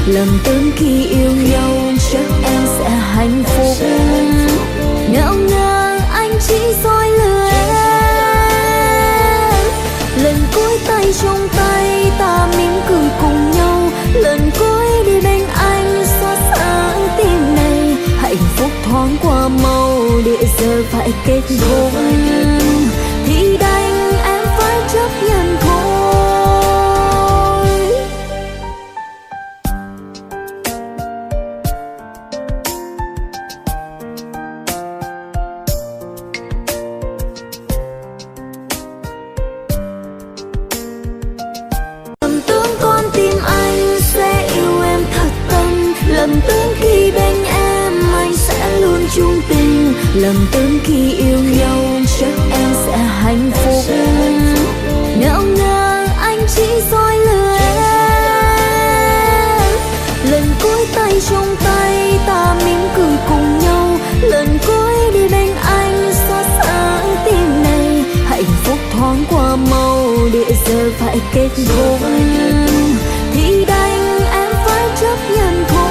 lầm tưởng khi yêu nhau chắc em sẽ hạnh phúc. Ngỡ ngàng anh chỉ dối lừa em. Lần cuối tay trong tay ta mỉm cười cùng nhau, lần cuối đi bên anh xót xa tim này. Hạnh phúc thoáng qua mau để giờ phải kết thúc, thì đành em phải chấp nhận thôi. Lầm tưởng con tim anh sẽ yêu em thật tâm, lầm tưởng khi bên em anh sẽ luôn chung tình, lầm tưởng khi yêu nhau chắc em sẽ hạnh phúc. Ngỡ ngàng anh chỉ dối lừa em. Lần cuối tay trong tay ta mỉm cười cùng nhau, lần cuối đi bên anh xót xa tim này. Hạnh phúc thoáng qua mau để giờ phải kết thúc, thì đành em phải chấp nhận thôi.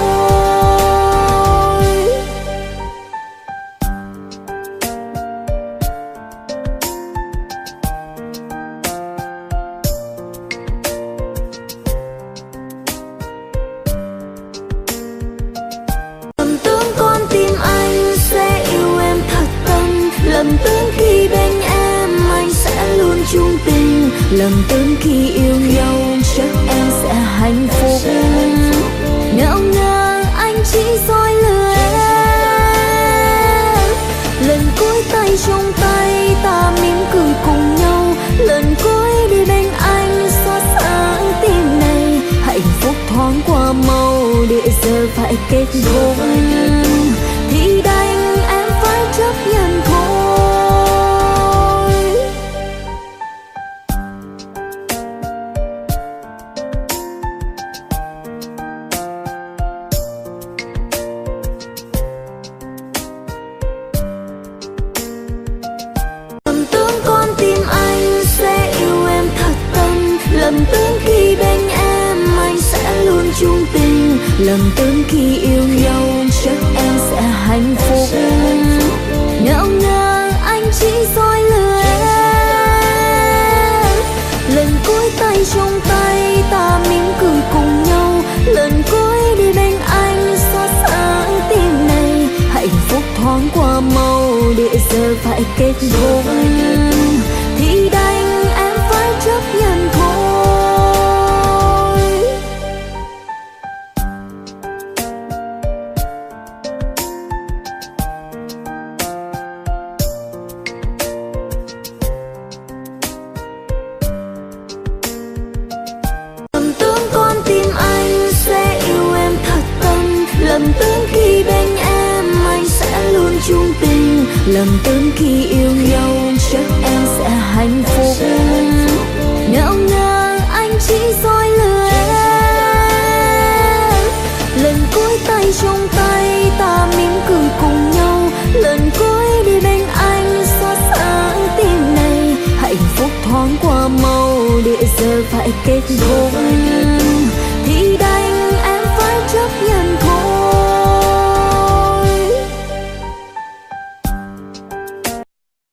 Lầm tưởng con tim anh sẽ yêu em thật tâm, lầm tưởng khi bên em anh sẽ luôn chung tình, lầm tưởng khi yêu nhau chắc em sẽ hạnh phúc. Ngỡ ngàng anh chỉ dối lừa em. Lần cuối tay trong tay ta mỉm cười cùng nhau, lần cuối đi bên anh xót xa tim này. Hạnh phúc thoáng qua mau để giờ phải kết thúc, thì đành em phải chấp nhận thôi. Lầm tưởng con tim anh sẽ yêu em thật tâm, lầm tưởng khi bên em anh sẽ luôn chung tình, lầm tưởng khi yêu nhau chắc em sẽ hạnh phúc. Ngỡ ngàng anh chỉ dối lừa em. Lần cuối tay trong tay ta mỉm cười cùng nhau, lần cuối đi bên anh xót xa tim này. Hạnh phúc thoáng qua mau để giờ phải kết thúc, thì đành em phải chấp nhận thôi. Lầm tưởng con tim anh sẽ yêu em thật tâm, lầm tưởng khi bên em anh sẽ luôn chung tình, lầm tưởng khi yêu nhau chắc em sẽ hạnh phúc. Ngỡ ngàng anh chỉ dối lừa em. Lần cuối tay trong tay ta mỉm cười cùng nhau, lần cuối đi bên anh xót xa tim này. Hạnh phúc thoáng qua mau để giờ phải kết thúc,